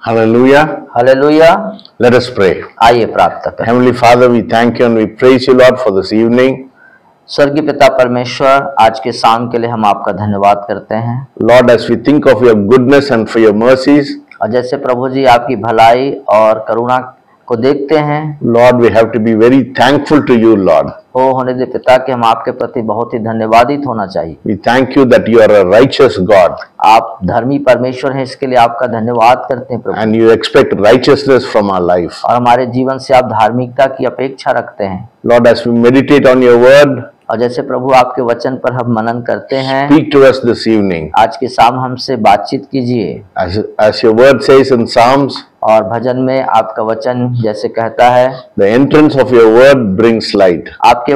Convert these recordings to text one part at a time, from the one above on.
Hallelujah. Hallelujah. Let us pray. आइए प्रार्थना करें। Heavenly Father, we thank you and we praise you, Lord, for this evening. स्वर्गीय पिता परमेश्वर, आज के शाम के लिए हम आपका धन्यवाद करते हैं। Lord, as we think of your goodness and for your mercies, और जैसे प्रभु जी आपकी भलाई और करुणा को देखते हैं, Lord, we have to be very thankful to you, Lord. हो होने दे पिता कि हम आपके प्रति बहुत ही धन्यवादित होना चाहिए। We thank you that you are a righteous God आप धर्मी परमेश्वर हैं, इसके लिए आपका धन्यवाद करते हैं प्रभु। and you expect righteousness from our life. और हमारे जीवन से आप धार्मिकता की अपेक्षा रखते हैं। Lord, as we meditate on your word, और जैसे प्रभु आपके वचन पर हम मनन करते हैं, speak to us this evening. आज के शाम हमसे बातचीत कीजिए। As your word says in Psalms, और भजन में आपका वचन जैसे कहता है, the entrance of your word brings light. आपके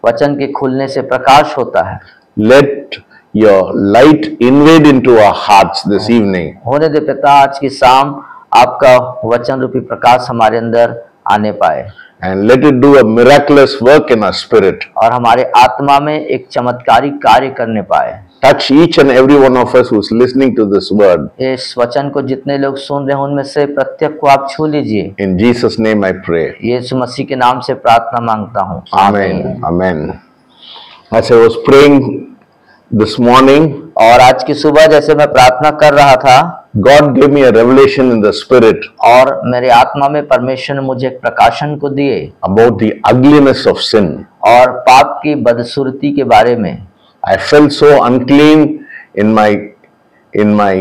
वचन के खुलने से प्रकाश होता है। Let your light invade into our hearts this evening. होने दे पिता, आज की शाम आपका वचन रूपी प्रकाश हमारे अंदर आने पाए And let it do a miraculous work in our spirit. और हमारे आत्मा में एक चमत्कारिक कार्य करने पाए। Touch each and every one of us who's listening to this word. इस वचन को जितने लोग सुन रहे हैं उनमें से प्रत्येक को आप छू लीजिए। In Jesus' name I pray. यीशु मसीह के नाम से प्रार्थना मांगता हूँ। Amen. Amen. As I was praying this morning, और आज की सुबह जैसे मैं प्रार्थना कर रहा था, God gave me a revelation in the spirit और मेरे आत्मा में परमेश्वर ने मुझे एक प्रकाशन को दिए about the ugliness of sin. और पाप की बदसूरती के बारे में। I felt so unclean in my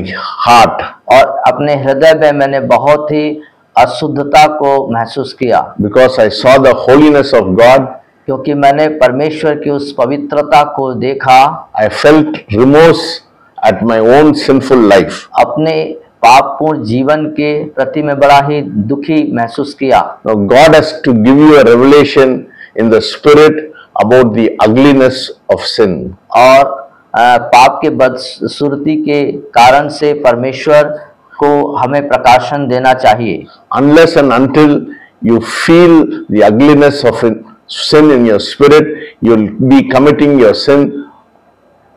heart और अपने हृदय में मैंने बहुत ही अशुद्धता को महसूस किया, because I saw the holiness of God. क्योंकि मैंने परमेश्वर की उस पवित्रता को देखा। I felt remorse at my own sinful life. अपने पापपूर्ण जीवन के प्रति मैं बड़ा ही दुखी महसूस किया। Now God has to give you a revelation in the spirit about the ugliness of sin. और पाप के बदसूरती के कारण से परमेश्वर को हमें प्रकाशन देना चाहिए। Unless and until you feel the ugliness of sin in your spirit, you'll be committing your sin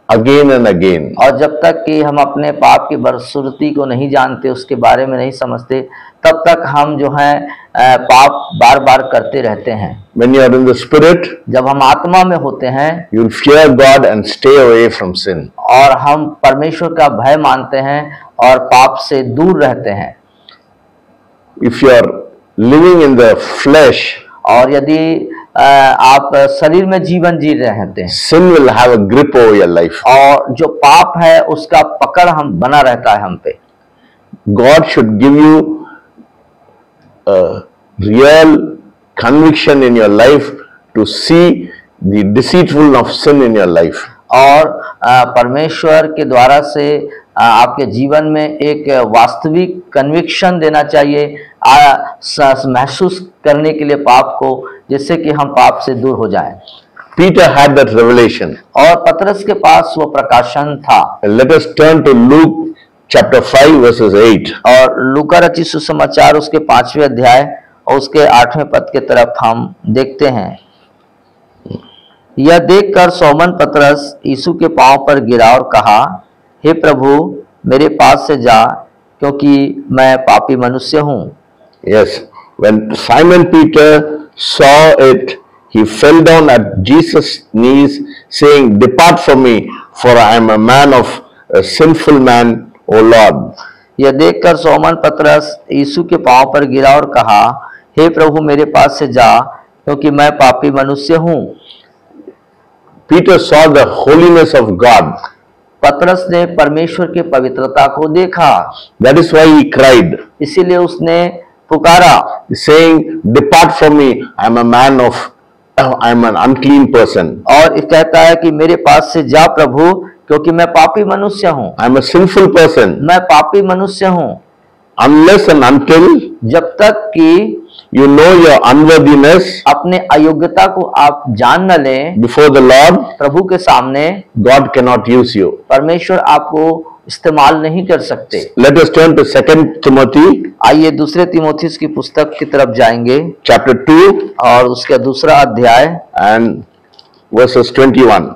again and again. और जब तक कि हम अपने पाप की बदसूरती को नहीं जानते, उसके बारे में नहीं समझते, तब तक हम जो है पाप बार बार करते रहते हैं। When you are in the spirit, जब हम आत्मा में होते हैं, you'll fear God and stay away from sin. और हम परमेश्वर का भय मानते हैं और पाप से दूर रहते हैं। If you are living in the flesh, और यदि आप शरीर में जीवन जी रहे हैं, sin will have a grip over your life. और जो पाप है उसका पकड़ हम बना रहता है हम पे। God should give you a real conviction in your life to see the deceitfulness of sin in your life. और परमेश्वर के द्वारा से आपके जीवन में एक वास्तविक कन्विक्शन देना चाहिए, महसूस करने के लिए पाप को, जिससे कि हम पाप से दूर हो जाएं। Peter had that revelation. और पतरस के पास वो प्रकाशन था। Let us turn to Luke chapter 5 verses 8. और लूका रचित सुसमाचार उसके 5वें अध्याय और उसके 8वें पद के तरफ हम देखते हैं। यह देखकर शमौन पतरस यीशु के पांव पर गिरा और कहा, हे प्रभु, मेरे पास से जा, क्योंकि मैं पापी मनुष्य हूँ। Yes, when Simon Peter saw it, he fell down at Jesus' knees, saying, "Depart from me, for I am a man of a sinful man, O Lord." यह देखकर शमौन पतरस यीशु के पांव पर गिरा और कहा, हे प्रभु, मेरे पास से जा, क्योंकि मैं पापी मनुष्य हूँ। Peter saw the holiness of God. पतरस ने परमेश्वर की पवित्रता को देखा। That is why he cried, इसीलिए उसने पुकारा, saying, "Depart from me, I am an unclean person. और कहता है कि मेरे पास से जा प्रभु, क्योंकि मैं पापी मनुष्य हूँ। I am a sinful person." मैं पापी मनुष्य हूँ। Unless and until जब तक कि you know your unworthiness अपने अयोग्यता को आप जान न लें before the Lord, प्रभु के सामने, God cannot use you. परमेश्वर आपको इस्तेमाल नहीं कर सकते। Let us turn to 2 Timothy आइए दूसरे तीमुथियुस की पुस्तक की तरफ जाएंगे, chapter 2 और उसका दूसरा अध्याय and verses 21.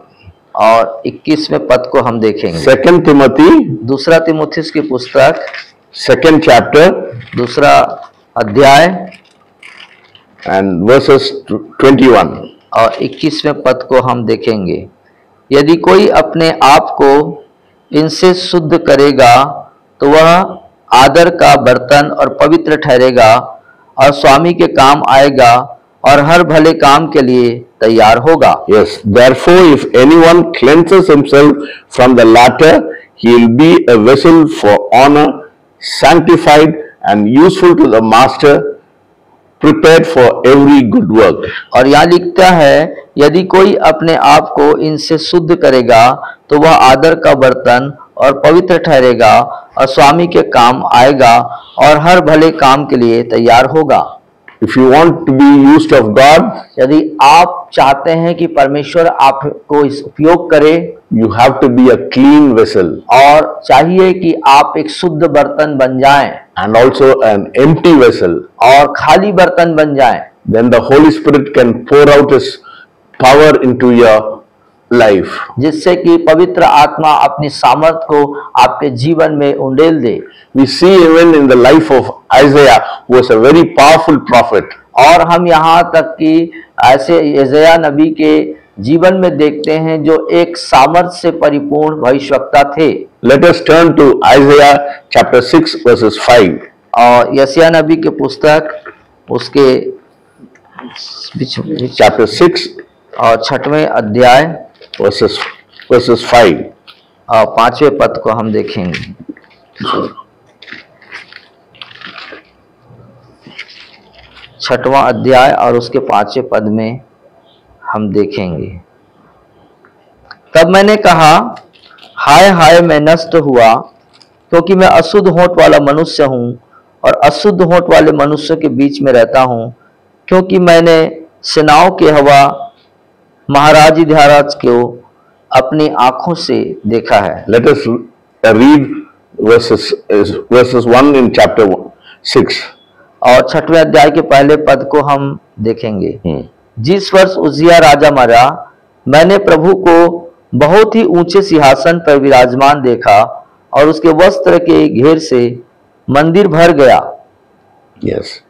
और 21वें पद को हम देखेंगे। 2 Timothy दूसरा तीमुथियुस की पुस्तक second chapter दूसरा अध्याय and verses 21. और 21वें पद को हम देखेंगे। यदि कोई अपने आप को इनसे शुद्ध करेगा तो वह आदर का बर्तन और पवित्र ठहरेगा और स्वामी के काम आएगा और हर भले काम के लिए तैयार होगा। Yes, therefore, if anyone cleanses himself from the latter, he will be a vessel for honor, sanctified and useful to the master, prepared for every good work. और यहाँ लिखता है, यदि कोई अपने आप को इनसे शुद्ध करेगा तो वह आदर का बर्तन और पवित्र ठहरेगा और स्वामी के काम आएगा और हर भले काम के लिए तैयार होगा। If you want to be used of God, यदि आप चाहते हैं कि परमेश्वर आपको इस उपयोग करे, you have to be a clean vessel और चाहिए कि आप एक शुद्ध बर्तन बन जाएं and also an empty vessel. और खाली बर्तन बन जाएं। Then the Holy Spirit can pour out His power into your life. जिससे कि पवित्र आत्मा अपनी सामर्थ को आपके जीवन में उंडेल दे। We see even in the life of Isaiah, who was a very powerful prophet. और हम यहाँ तक कि ऐसे यशायाह नबी के जीवन में देखते हैं जो एक सामर्थ से परिपूर्ण भविष्यवक्ता थे। Let us turn to Isaiah chapter 6 verses 5. और यशायाह नबी के पुस्तक उसके Chapter 6 और 6वें अध्याय verses 5. और 5वें पद को हम देखेंगे। 6वां अध्याय और उसके 5वें पद में हम देखेंगे। तब मैंने कहा, हाय हाय मैं नष्ट हुआ, क्योंकि मैं अशुद्ध होंठ वाला मनुष्य हूँ और अशुद्ध होंठ वाले मनुष्यों के बीच में रहता हूँ, क्योंकि मैंने सेनाओं के हवा महाराज धीराज को अपनी आंखों से देखा है। Let us read verses 1 in chapter 6. और 6वें अध्याय के पहले पद को हम देखेंगे। जिस वर्ष उज्जियाह राजा मरा, मैंने प्रभु को बहुत ही ऊंचे सिंहासन पर विराजमान देखा और उसके वस्त्र के घेर से मंदिर भर गया। Yes.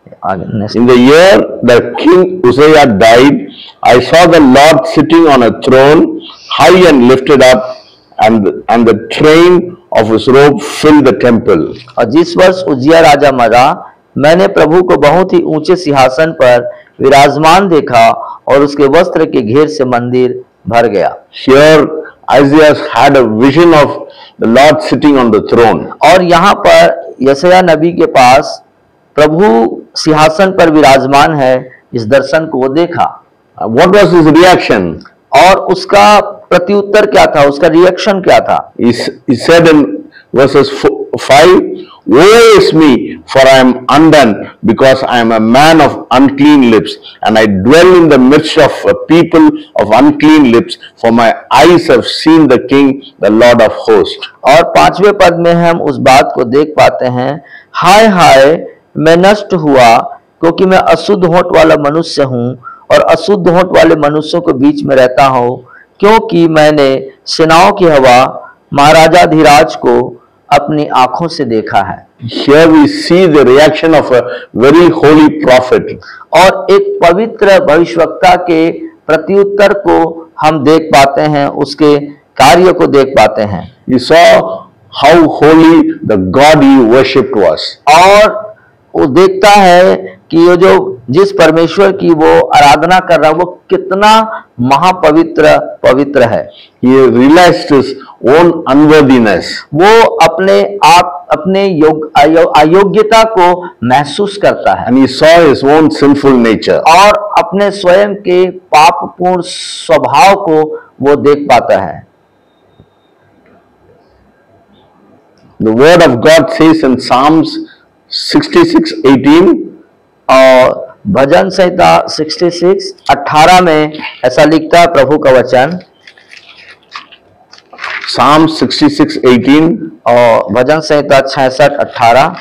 In the year that King Uzziah died, I saw the Lord sitting on a throne, high and lifted up, and the train of his robe filled the temple. और जिस वर्ष उज्जियाह राजा मरा, मैंने प्रभु को बहुत ही ऊंचे सिंहासन पर विराजमान देखा और उसके वस्त्र के घेर से मंदिर भर गया। Here Isaiah had a vision of the Lord sitting on the throne. और यहाँ पर यशायाह नबी के पास प्रभु सिंहासन पर विराजमान है, इस दर्शन को वो देखा। What was his reaction? और उसका प्रत्युत्तर क्या था, उसका रिएक्शन क्या था? He said in verses 5, woe is me, for I am undone, because I am a man of unclean lips, and I dwell in the midst of a people of unclean lips, for my eyes have seen the King, the Lord of hosts. और 5वें पद में हम उस बात को देख पाते हैं, हाय हाय मैं नष्ट हुआ, क्योंकि मैं अशुद्ध होंठ वाला मनुष्य हूँ और अशुद्ध होंठ वाले मनुष्यों के बीच में रहता हूँ, क्योंकि मैंने सेनाओं की हवा महाराजा धीराज को अपनी आंखों से देखा है। Here we see the reaction of a very holy prophet. और एक पवित्र भविष्यवक्ता के प्रत्युत्तर को हम देख पाते हैं, उसके कार्य को देख पाते हैं। We saw how holy the God he worshipped was. और वो देखता है कि ये जो जिस परमेश्वर की वो आराधना कर रहा है वो कितना महापवित्र पवित्र है। He realized his own unworthiness. वो अपने आप अपने अयोग्यता को महसूस करता है। And he saw his own sinful nature. और अपने स्वयं के पापपूर्ण स्वभाव को वो देख पाता है। The word of God says in Psalms 66:18 और भजन संहिता 66:18 में ऐसा लिखता है प्रभु का वचन। Psalm 66:18 और भजन संहिता 66:18 18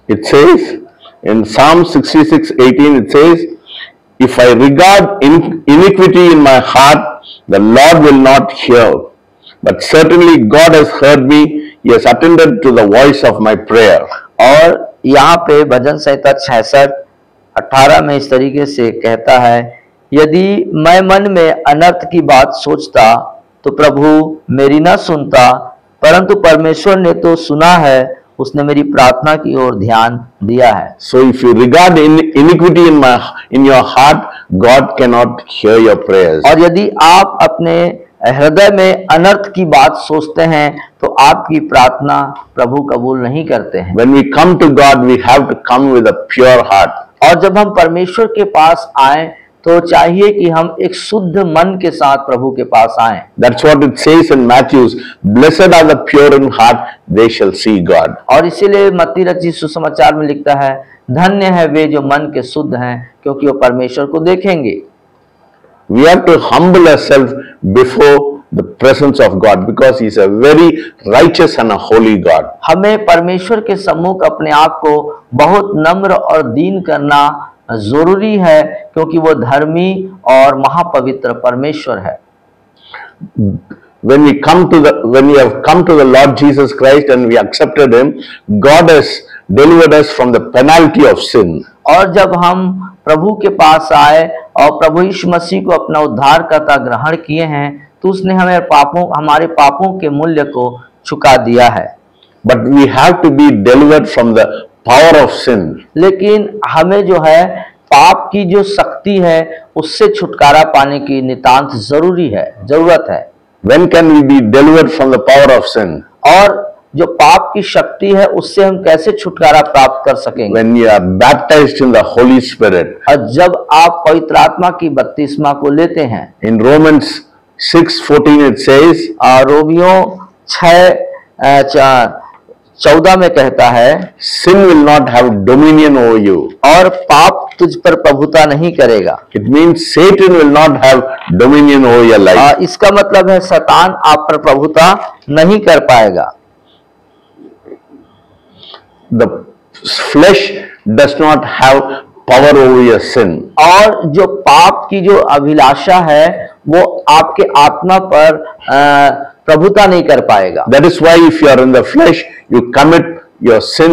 It says in Psalm 66:18, it says, if I regard iniquity in my heart, the Lord will not hear. But certainly God has heard me. He has attended to the voice of my prayer. और यहाँ पे भजन संहिता 66:18 में इस तरीके से कहता है, यदि मैं मन में अनर्थ की बात सोचता तो प्रभु मेरी न सुनता, परंतु परमेश्वर ने तो सुना है, उसने मेरी प्रार्थना की ओर ध्यान दिया है। So if you regard iniquity in your heart, God cannot hear your prayers. और यदि आप अपने हृदय में अनर्थ की बात सोचते हैं तो आपकी प्रार्थना प्रभु कबूल नहीं करते हैं। When we come to God, we have to come with a pure heart. और जब हम परमेश्वर के पास आए तो चाहिए कि हम एक शुद्ध मन के साथ प्रभु के पास आएं। That's what it says in Matthew. Blessed are the pure in heart, they shall see God. और इसीलिए मत्ती रचित सुसमाचार में लिखता है, धन्य है वे जो मन के शुद्ध हैं, क्योंकि वो परमेश्वर को देखेंगे। We have to humble ourselves before the presence of God because He is a very righteous and a holy God. हमें परमेश्वर के सम्मुख अपने आप को बहुत नम्र और दीन करना जरूरी है, क्योंकि वो धर्मी और महापवित्र परमेश्वर है। When we have come to the Lord Jesus Christ and we accepted Him, God has delivered us from the penalty of sin. और जब हम प्रभु के पास आए और प्रभु यीशु मसीह को अपना उद्धारकर्ता ग्रहण किए हैं, तो उसने हमारे पापों के मूल्य को चुका दिया है। But we have to be delivered from the power of sin. लेकिन हमें जो है पाप की जो शक्ति है उससे छुटकारा पाने की नितांत जरूरत है। When can we be delivered from the power of sin? और जो पाप की शक्ति है उससे हम कैसे छुटकारा प्राप्त कर सकेंगे? When you are baptized in the Holy Spirit. और जब आप पवित्र आत्मा की बपतिस्मा को लेते हैं। In Romans 6:14 it says, Romeo 6:14 में कहता है, sin will not have dominion over you. और पाप तुझ पर प्रभुता नहीं करेगा। It means Satan will not have dominion over your life. इसका मतलब है शैतान आप पर प्रभुता नहीं कर पाएगा। The flesh does not have power over your sin. और जो पाप की जो अभिलाषा है वो आपके आत्मा पर प्रभुता नहीं कर पाएगा। That is why if you are in the flesh, you commit your sin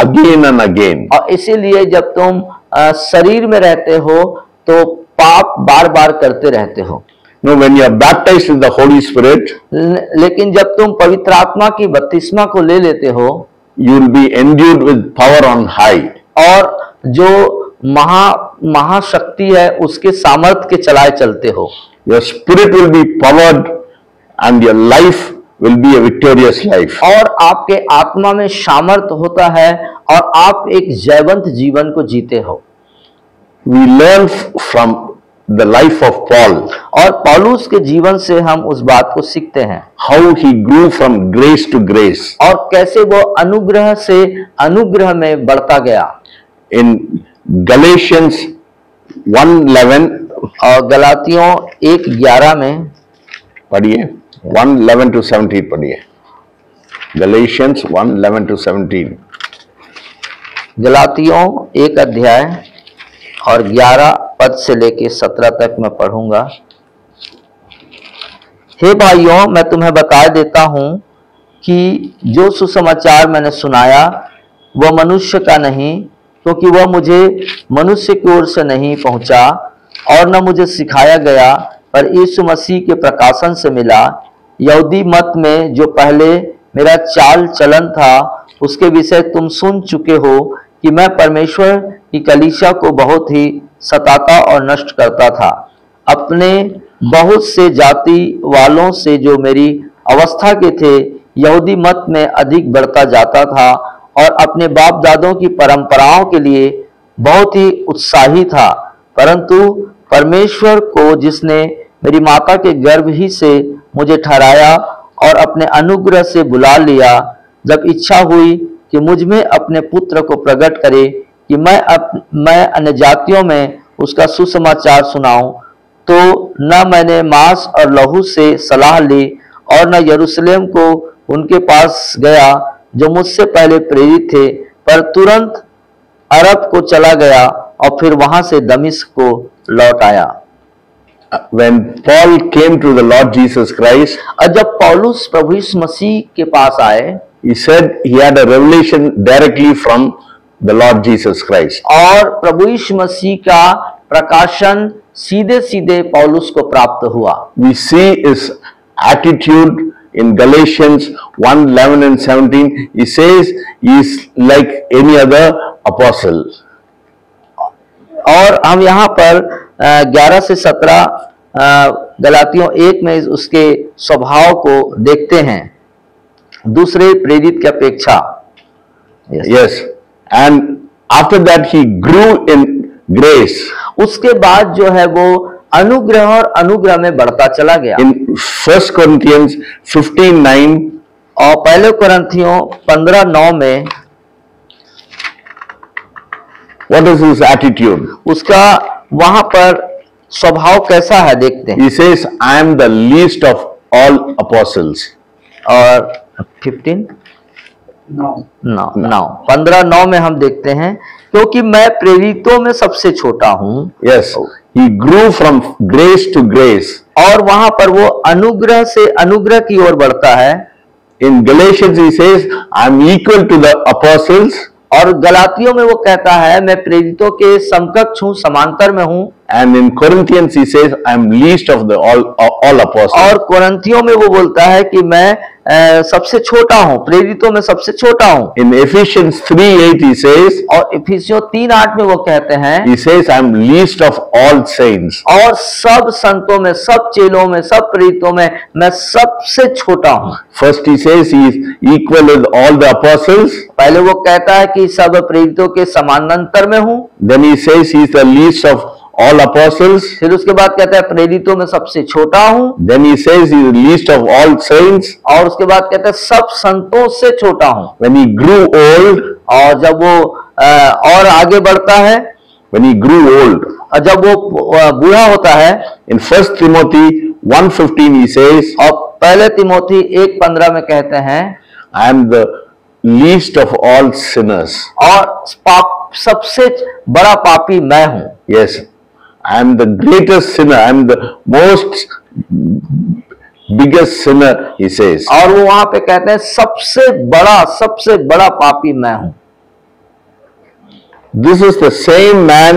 again and again. और इसीलिए जब तुम शरीर में रहते हो तो पाप बार बार करते रहते हो। No, when you are baptized in the Holy Spirit, लेकिन जब तुम पवित्र आत्मा की बपतिस्मा को ले लेते हो, you will be endued with power on high. और जो महाशक्ति है उसके सामर्थ के चलाए चलते हो। Your spirit will be powered and your life will be a victorious life. और आपके आत्मा में सामर्थ होता है और आप एक जयवंत जीवन को जीते हो। We learn from the life of Paul. और पौलुस के जीवन से हम उस बात को सीखते हैं, how he grew from grace to grace. और कैसे वो अनुग्रह से अनुग्रह में बढ़ता गया। In Galatians 1:11 और गलातियों 1:11 में पढ़िए, 1:11 to 17 पढ़िए। Galatians 1:11 to 17। गलातियों 1 अध्याय और 11 पद से लेके 17 तक मैं पढ़ूंगा। हे भाइयों, मैं तुम्हें बता देता हूं कि जो सुसमाचार मैंने सुनाया वह मनुष्य का नहीं, क्योंकि वह मुझे मनुष्य की ओर से नहीं पहुंचा और न मुझे सिखाया गया, पर यीशु मसीह के प्रकाशन से मिला। यहूदी मत में जो पहले मेरा चाल चलन था उसके विषय तुम सुन चुके हो कि मैं परमेश्वर की कलीसिया को बहुत ही सताता और नष्ट करता था। अपने बहुत से जाति वालों से जो मेरी अवस्था के थे यहूदी मत में अधिक बढ़ता जाता था और अपने बाप दादों की परंपराओं के लिए बहुत ही उत्साही था, परंतु परमेश्वर को जिसने मेरी माता के गर्भ ही से मुझे ठहराया और अपने अनुग्रह से बुला लिया, जब इच्छा हुई कि मुझ में अपने पुत्र को प्रकट करे कि मैं अन्य जातियों में उसका सुसमाचार सुनाऊं, तो न मैंने मांस और लहू से सलाह ली और न यरूशलेम को उनके पास गया जो मुझसे पहले प्रेरित थे, पर तुरंत अरब को चला गया और फिर वहां से दमिश्क को लौट आया। When Paul came to the Lord Jesus Christ, और जब पौलुस प्रभु यीशु मसीह के पास आए, he said he had a revelation directly from the Lord Jesus Christ. और प्रभु यीशु मसीह का प्रकाशन सीधे सीधे पौलुस को प्राप्त हुआ। We see his attitude in Galatians 1:11 and 17. He says he is like any other apostle. और हम यहाँ पर 11 से 17 गलातियों 1 में उसके स्वभाव को देखते हैं दूसरे प्रेरित की अपेक्षा। Yes. And after that he grew in grace. उसके बाद जो है वो अनुग्रह और अनुग्रह में बढ़ता चला गया। In 1 Corinthians 15:9, और पहले कुरिन्थियों 15:9 में what is his attitude? उसका वहां पर स्वभाव कैसा है देखते हैं। He says, I am the least of all apostles. और 15:9 में हम देखते हैं, क्योंकि मैं प्रेरितों में सबसे छोटा हूं। Yes, he grew from grace to grace. और वहां पर वो अनुग्रह से अनुग्रह की ओर बढ़ता है। In Galatians he says, I am equal to the apostles. और गलातियों में वो कहता है मैं प्रेरितों के समकक्ष हूं, समांतर में हूं। And in Corinthians he says, I am least of the all apostles. और कुरिन्थियों में वो बोलता है कि मैं सबसे छोटा हूं, प्रेरितों में सबसे छोटा हूं। In Ephesians 3:8 he says, और इफिसियों 3:8 में वो कहते हैं, he says, I am least of all saints. और सब संतों में, सब चेलों में, सब प्रेरितों में मैं सबसे छोटा हूं। First he says he is equal with all the apostles. पहले वो कहता है कि सब प्रेरितों के समानांतर में हूं। Then he says he is the least of all apostles. फिर उसके बाद कहता है प्रेरितों में सबसे छोटा हूं। Then he says he is the least of all saints. और उसके बाद कहता है सब संतों से छोटा हूं। When he grew old, और जब वो और आगे बढ़ता है, when he grew old, और जब वो बूढ़ा होता है, in 1 Timothy 1:15 he says, और पहले तिमोथी 1:15 में कहते हैं, I am the least of all sinners. और सबसे बड़ा पापी मैं हूं। Yes, I am the greatest sinner. I am the most biggest sinner, he says. और वो वहां पे कहते हैं सबसे बड़ा पापी मैं हूं। This is the same man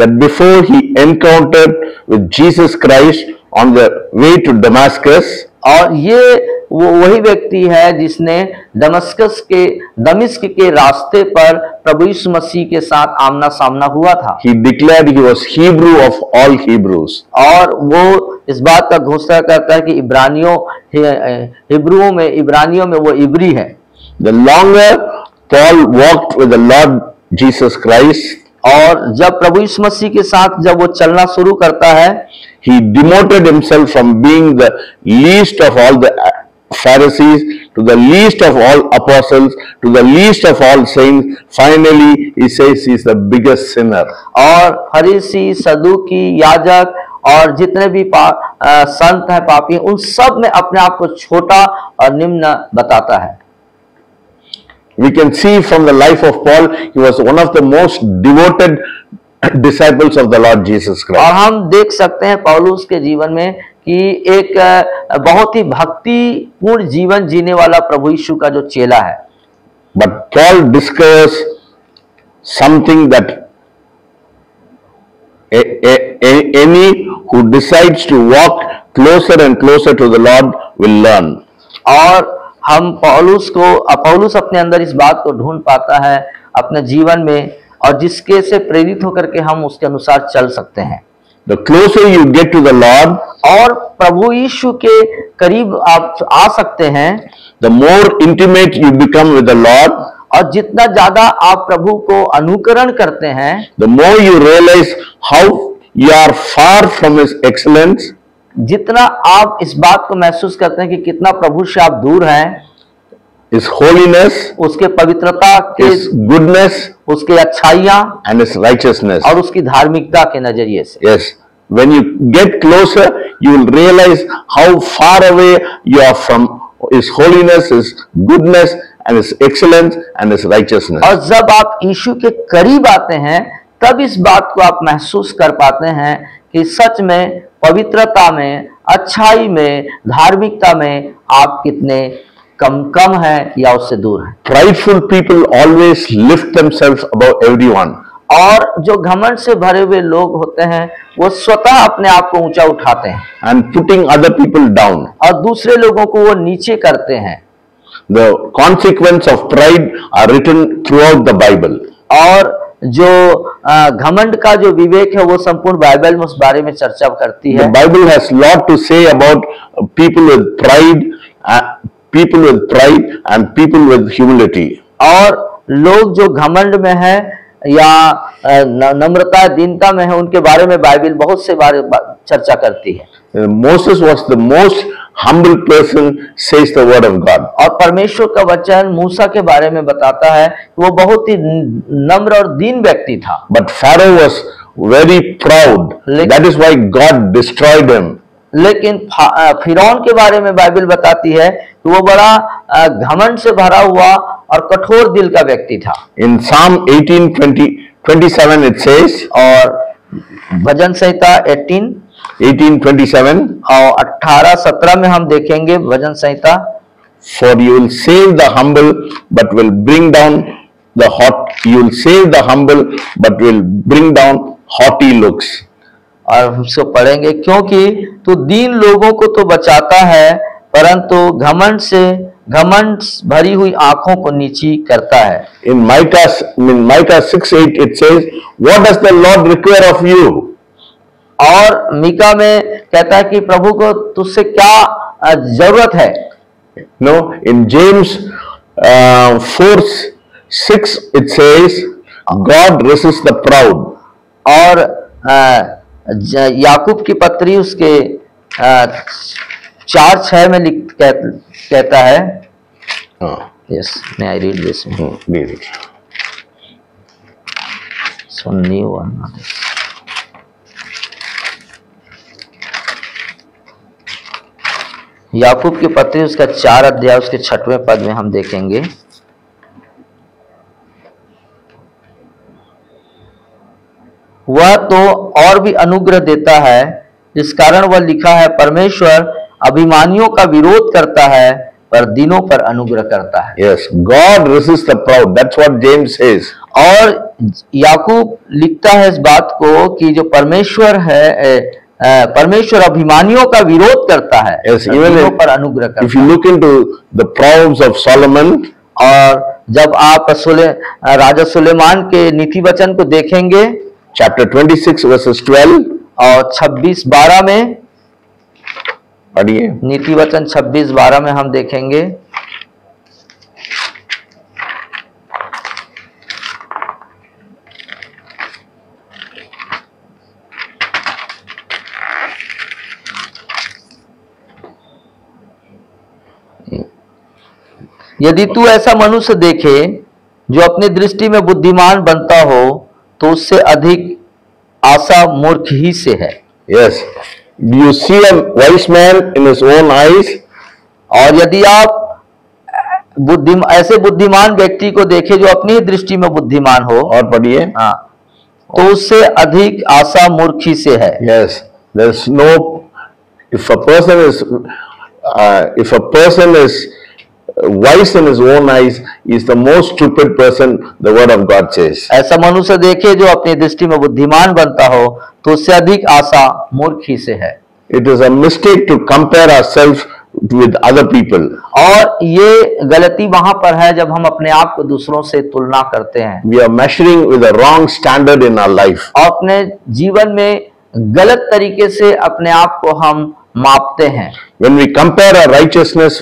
that before he encountered with Jesus Christ on the way to Damascus, और ये वो वही व्यक्ति है जिसने दमिश्क के रास्ते पर प्रभु यीशु मसीह के साथ आमना सामना हुआ था। he declared he was Hebrew of all Hebrews. और वो इस बात का घोषणा करता है कि इब्रानियों में वो इब्री है। The longer Paul walked with the Lord Jesus Christ, और जब प्रभु यीशु मसीह के साथ जब वो चलना शुरू करता है, he demoted himself from being the least of all the Pharisees to the least of all apostles to the least of all saints. Finally he says he is the biggest sinner. और फरीसी, सदूकी, याजक और जितने भी संत हैं पापी, उन सब में अपने आप को छोटा और निम्न बताता है। We can see from the life of Paul, he was one of the most devoted disciples of the Lord Jesus Christ. और हम देख सकते हैं पौलुस के जीवन में कि एक बहुत ही भक्तिपूर्ण जीवन जीने वाला प्रभु यीशु का जो चेला है। But Paul discovers something that any who decides to walk closer and closer to the Lord will learn. और हम पौलुस अपने अंदर इस बात को ढूंढ पाता है अपने जीवन में, और जिसके से प्रेरित होकर के हम उसके अनुसार चल सकते हैं। The closer you get to the Lord, और प्रभु यीशु के करीब आप आ सकते हैं, the more intimate you become with the Lord, और जितना ज्यादा आप प्रभु को अनुकरण करते हैं, the more you realize how you are far from His excellence, जितना आप इस बात को महसूस करते हैं कि कितना प्रभु से आप दूर हैं, His holiness, उसके पवित्रता के, His goodness, उसके अच्छाइयाँ and His righteousness. और उसकी धार्मिकता के नजरिए से। Yes, when you get closer, you will realize how far away you are from His holiness, His goodness, and His excellence and His righteousness. और जब आप यीशु के करीब आते हैं तब इस बात को आप महसूस कर पाते हैं कि सच में पवित्रता में, अच्छाई में, धार्मिकता में आप कितने कम हैं या उससे दूर हैं। Prideful people always lift themselves above everyone. और जो घमंड से भरे हुए लोग होते हैं वो स्वतः अपने आप को ऊंचा उठाते हैं And putting other people down. और दूसरे लोगों को वो नीचे करते हैं। The consequence of pride are written throughout the Bible. और जो घमंड का जो विवेक है वो संपूर्ण बाइबल में उस बारे में चर्चा करती The है। Bible has lot to say about people with pride, and people with humility. और लोग जो घमंड में है या नम्रता, दीनता में है, उनके बारे में बाइबल बहुत से बारे चर्चा करती है। Moses was the most humble person, says the word of God. और परमेश्वर का वचन मूसा के बारे में बताता है कि वो बहुत ही नम्र और दीन व्यक्ति था। But Pharaoh was very proud. That is why God destroyed him. लेकिन फिरौन के बारे में बाइबल बताती है कि वो बड़ा घमंड से भरा हुआ और कठोर दिल का व्यक्ति था। In Psalm 18:27 it says, और भजन संहिता 18:27 और 18-17 में हम देखेंगे भजन संहिता। For you will save the humble, but will bring down the haughty. You will save the humble, but will bring down haughty looks. और हम इसको पढ़ेंगे, क्योंकि तू दीन लोगों को तो बचाता है परंतु घमंड भरी हुई आंखों को नीची करता है। In Micah 6:8 it says, what does the Lord require of you? और मीका में कहता है कि प्रभु को तुझसे क्या जरूरत है। No, in James 4:6 it says, God resists the proud. और याकूब की पत्री उसके 4:6 में कहता है। यस, मैं I read this. Read it. So new one. याकूब की पत्री उसका 4 अध्याय उसके 6वें पद में हम देखेंगे। वह तो और भी अनुग्रह देता है, जिस कारण वह लिखा है, परमेश्वर अभिमानियों का विरोध करता है पर दीनों पर अनुग्रह करता है। Yes, God resists the proud. That's what James says. और याकूब लिखता है इस बात को कि जो परमेश्वर है, परमेश्वर अभिमानियों का विरोध करता है, Yes, even दीनों पर अनुग्रह करता है। if you look into the Proverbs of Solomon, और जब आप राजा सुलेमान के नीति वचन को देखेंगे, chapter 26 verses 12 और 26-12 में, पढ़िए। नीति वचन 26-12 में हम देखेंगे, यदि तू ऐसा मनुष्य देखे जो अपनी दृष्टि में बुद्धिमान बनता हो तो उससे अधिक आशा मूर्ख ही से है। Yes, you see a wise man in his own eyes. और यदि आप ऐसे बुद्धिमान व्यक्ति को देखे जो अपनी दृष्टि में बुद्धिमान हो, और पढ़िए। हाँ, तो उससे अधिक आशा मूर्ख ही से है। Yes, there's no. If a person is wise in his own eyes, he is the most stupid person, the word of God says. ऐसा मनुष्य देखे जो अपनी दृष्टि में बुद्धिमान बनता हो तो उससे अधिक आशा मूर्ख ही से है। It is a mistake to compare ourselves with other people. और ये गलती वहां पर है जब हम अपने आप को दूसरों से तुलना करते हैं। We are measuring with a wrong standard in our life. और अपने जीवन में गलत तरीके से अपने आप को हम मापते हैं। When we compare our righteousness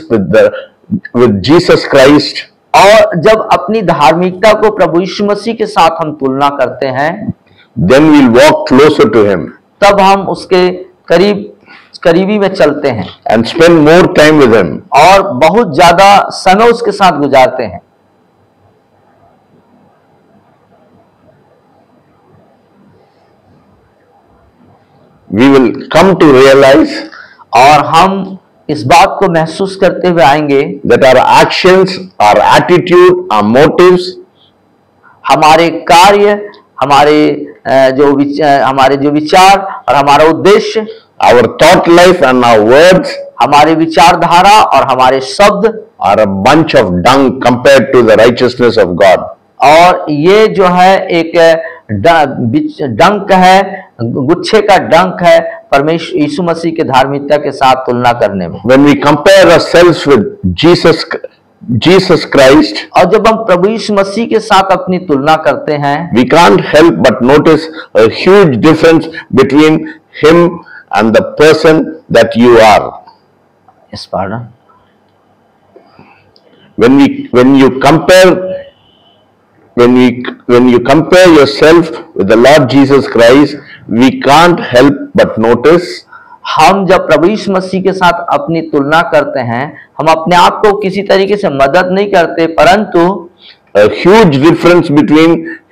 with Jesus Christ, और जब अपनी धार्मिकता को प्रभु यीशु मसीह के साथ हम करते हैं, then we'll walk closer to Him तब हम उसके करीबी में चलते हैं and spend more time with Him. और बहुत ज्यादा समय उसके साथ गुजारते हैं। We will come to realize, और हम इस बात को महसूस करते हुए आएंगे that our actions, our attitude, our motives, हमारे कार्य, हमारे जो विचार और हमारा उद्देश्य, our thought life and our words हमारे विचारधारा और हमारे शब्द are a bunch of dung compared to the righteousness of God. और ये जो है एक डंक है, गुच्छे का डंक है परमेश्वर यीशु मसीह के धार्मिकता के साथ तुलना करने में। When we compare ourselves with Jesus Christ, और जब हम प्रभु यीशु मसीह के साथ अपनी तुलना करते हैं, we can't help but notice a huge difference between him and the person that you are. इस पार When you compare yourself with the Lord Jesus Christ, we can't help but notice हम जब प्रभु यीशु मसीह के साथ अपनी तुलना करते हैं, हम अपने आप को किसी तरीके से मदद नहीं करते, परंतु a huge difference between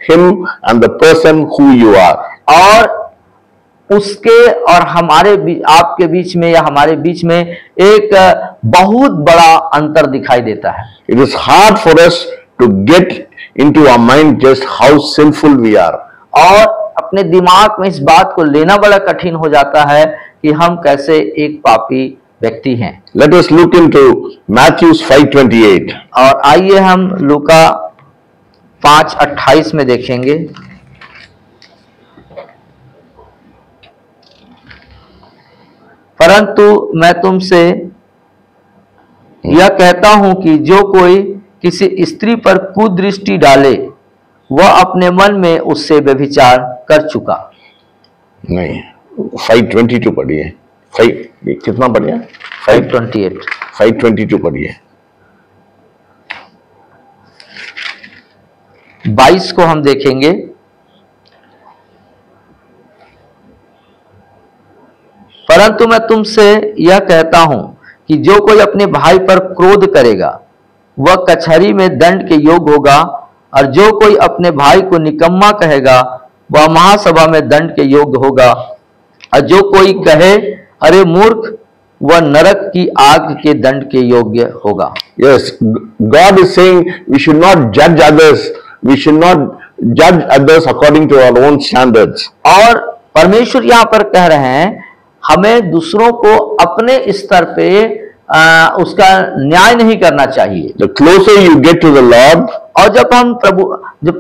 him and the person who you are. और उसके और आपके बीच में या हमारे बीच में एक बहुत बड़ा अंतर दिखाई देता है। It is hard for us to get into our mind just how sinful we are. और अपने दिमाग में इस बात को लेना बड़ा कठिन हो जाता है कि हम कैसे एक पापी व्यक्ति हैं। Let us look into Matthew 5:28. और आइए हम लूका 5:28 में देखेंगे। परंतु मैं तुमसे यह कहता हूं कि जो कोई किसी स्त्री पर कुदृष्टि डाले वह अपने मन में उससे व्यभिचार कर चुका। नहीं, 5:22 पढ़िए। 5 कितना पढ़िए? 5:28 5:22 पढ़िए। 22 को हम देखेंगे। परंतु मैं तुमसे यह कहता हूं कि जो कोई अपने भाई पर क्रोध करेगा वह कचहरी में दंड के योग्य होगा, और जो कोई अपने भाई को निकम्मा कहेगा वह महासभा में दंड के योग्य होगा, और जो कोई कहे अरे मूर्ख वह नरक की आग के दंड के योग्य होगा। Yes, God is saying we should not judge others. We should not judge others according to our own standards. और परमेश्वर यहाँ पर कह रहे हैं हमें दूसरों को अपने स्तर पे उसका न्याय नहीं करना चाहिए। The closer you get to the Lord, और जब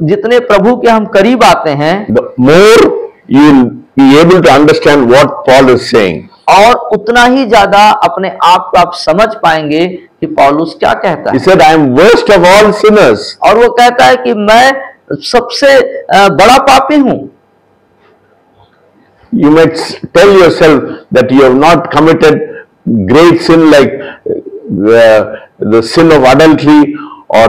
जितने प्रभु के हम करीब आते हैं, the more you will be able to understand what Paul is saying. और उतना ही ज्यादा अपने आप को आप समझ पाएंगे कि पौलुस क्या कहता है। He said, I am worst of all sinners. और वो कहता है कि मैं सबसे बड़ा पापी हूं। You might tell yourself that you have not committed great sin like the sin of adultery, or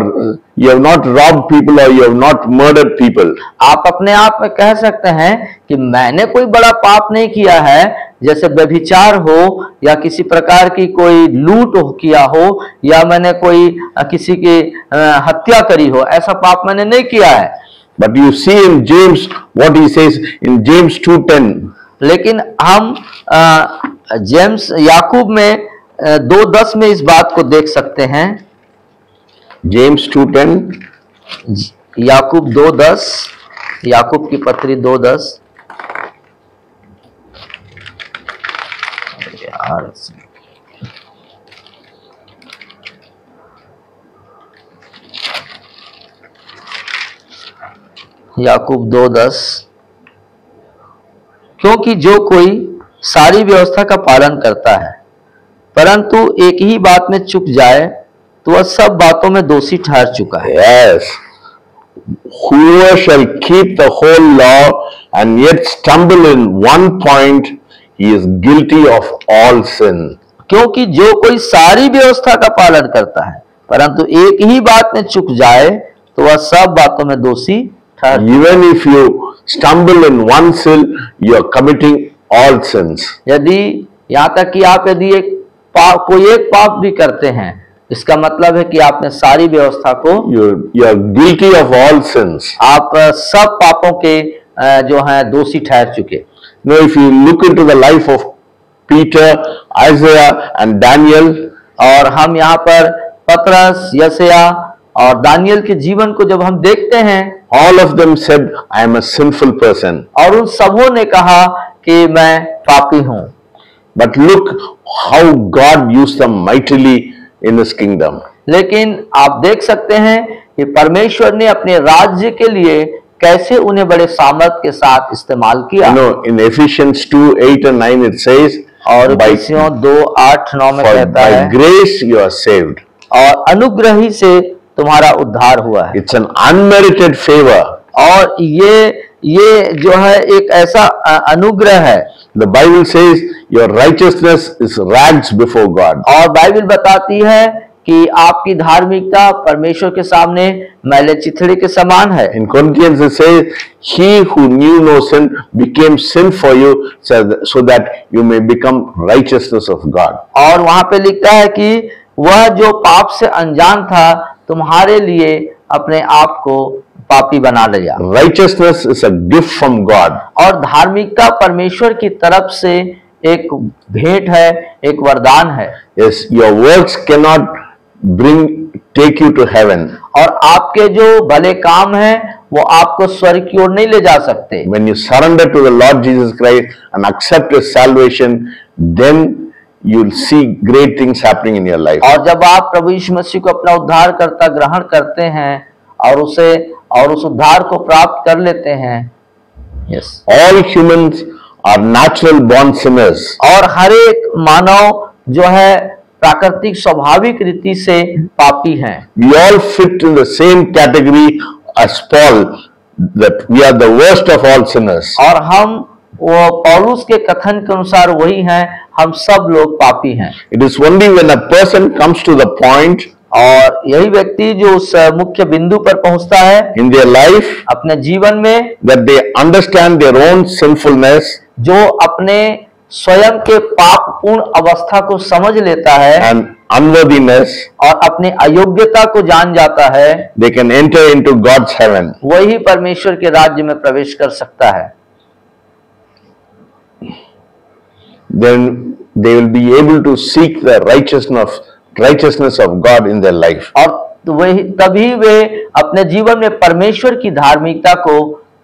you have not robbed people, or you have not murdered people. आप अपने आप में कह सकते हैं कि मैंने कोई बड़ा पाप नहीं किया है, जैसे व्यभिचार हो या किसी प्रकार की कोई लूट किया हो या मैंने कोई किसी की हत्या करी हो, ऐसा पाप मैंने नहीं किया है। But you see in James what he says in James 2:10. लेकिन हम जेम्स याकूब में 2:10 में इस बात को देख सकते हैं। James 2:10. याकूब 2:10, याकूब की पत्री 2:10। याकूब 2:10, क्योंकि जो कोई सारी व्यवस्था का पालन करता है परंतु एक ही बात में चूक जाए तो वह सब बातों में दोषी ठहर चुका है। Yes. Whoever shall keep the whole law and yet stumble in one point, he is guilty of all sin. क्योंकि जो कोई सारी व्यवस्था का पालन करता है परंतु एक ही बात में चूक जाए तो वह सब बातों में दोषी ठहर। Even if you stumble in one sin, you are committing all sins. यदि यहाँ तक कि आप यदि कोई एक पाप भी करते हैं, इसका मतलब है कि आपने सारी व्यवस्था को You are guilty of all sins. आप सब पापों के जो हैं दोषी ठहर चुके। Now, if you look into the life of Peter, Isaiah and Daniel, और हम यहाँ पर पतरस, यशायाह और दानियल के जीवन को जब हम देखते हैं, all of them said, I am a sinful person. और उन सबों ने कहा कि मैं पापी हूँ। But look how God used them mightily in His kingdom. लेकिन आप देख सकते हैं कि परमेश्वर ने अपने राज्य के लिए कैसे उन्हें बड़े सामर्थ के साथ इस्तेमाल किया। You know, in Ephesians 2:8 and 9 it says, और by, इफिसियों 2:8-9 में for कहता by है, grace you are saved. और अनुग्रह ही से तुम्हारा उद्धार हुआ है। It's an unmerited favor. और ये जो है एक ऐसा अनुग्रह है। The Bible says your righteousness is rags before God. और बाइबल बताती है कि आपकी धार्मिकता परमेश्वर के सामने मैले चिथड़े के समान है। In Corinthians it says, He who knew no sin became sin for you so that you may become righteousness of God. और वहां पे लिखता है कि वह जो पाप से अनजान था तुम्हारे लिए अपने आप को पापी बना लिया। Righteousness is a gift from God. और धार्मिकता परमेश्वर की तरफ से एक भेंट है, एक वरदान है। Yes, your works cannot take you to heaven. और आपके जो भले काम हैं वो आपको स्वर्ग की ओर नहीं ले जा सकते। When you surrender to the Lord Jesus Christ and accept His salvation, then you'll see great things happening in your life. और जब आप प्रभु यीशु मसीह को अपना उद्धारकर्ता ग्रहण करते हैं और उस उद्धार को प्राप्त कर लेते हैं, yes, All humans are natural born sinners. और हर एक मानव जो है प्राकृतिक स्वाभाविक रीति से पापी हैं। We all fit in the same category as Paul, that we are the worst of all sinners. और हम वो पौलुस के कथन के अनुसार वही हैं, हम सब लोग पापी हैं। It is only when a person comes to the point और यही व्यक्ति जो उस मुख्य बिंदु पर पहुंचता है in their life अपने जीवन में, that they understand their own sinfulness जो अपने स्वयं के पापपूर्ण अवस्था को समझ लेता है and unworthiness, और अपनी अयोग्यता को जान जाता है, they can enter into God's heaven. वही परमेश्वर के राज्य में प्रवेश कर सकता है। Then they will be able to seek the righteousness of God in their life. और वही तभी वे अपने जीवन में परमेश्वर की धार्मिकता को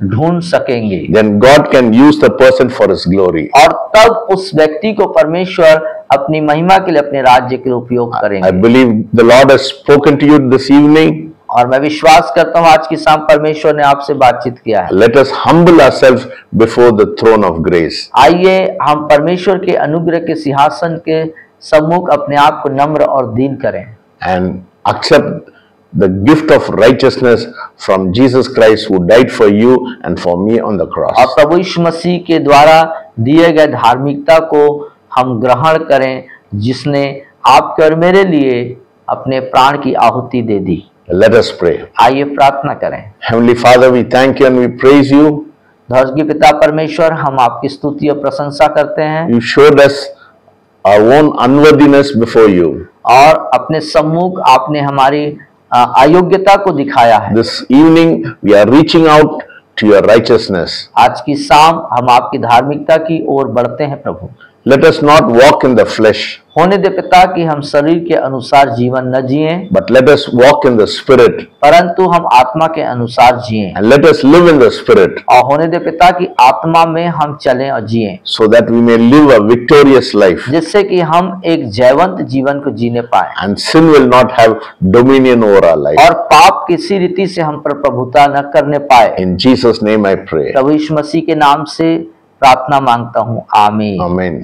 ढूंढ सकेंगे। Then God can use the person for His glory. और तब उस व्यक्ति को परमेश्वर अपनी महिमा के लिए अपने राज्य के लिए उपयोग I करेंगे। believe the Lord has spoken to you this evening. और मैं विश्वास करता हूँ आज की शाम परमेश्वर ने आपसे बातचीत किया है। Let us humble ourselves before the throne of grace. आइए हम परमेश्वर के अनुग्रह के सिंहासन के सम्मुख अपने आप को नम्र और दीन करें And accept the gift of righteousness from Jesus Christ who died for you and for me on the cross. और प्रभु यीशु मसीह के द्वारा दिए गए धार्मिकता को हम ग्रहण करें, जिसने आपके और मेरे लिए अपने प्राण की आहुति दे दी। Let us pray. आइए प्रार्थना करें। Heavenly Father, we thank you and we praise you. धर्मी पिता परमेश्वर, हम आपकी स्तुति और प्रशंसा करते हैं। You showed us our own unworthiness before you. और अपने सम्मुख आपने हमारी अयोग्यता को दिखाया है। This evening we are reaching out to your righteousness. आज की शाम हम आपकी धार्मिकता की ओर बढ़ते हैं प्रभु। Let us not walk in the flesh, होने दे पिता कि हम शरीर के अनुसार जीवन न जिएं, but let us walk in the Spirit. परंतु हम आत्मा के अनुसार जिएं। And let us live in the Spirit, और होने दे पिता कि आत्मा में हम चलें और जिएं, so that we may live a victorious life. जिससे कि हम एक जयवंत जीवन को जीने पाए And sin will not have dominion over our life. और पाप किसी रीति से हम पर प्रभुता न करने पाए। In Jesus' name I pray. प्रभु यीशु मसीह के नाम से प्रार्थना मांगता हूँ, आमीन। Amen.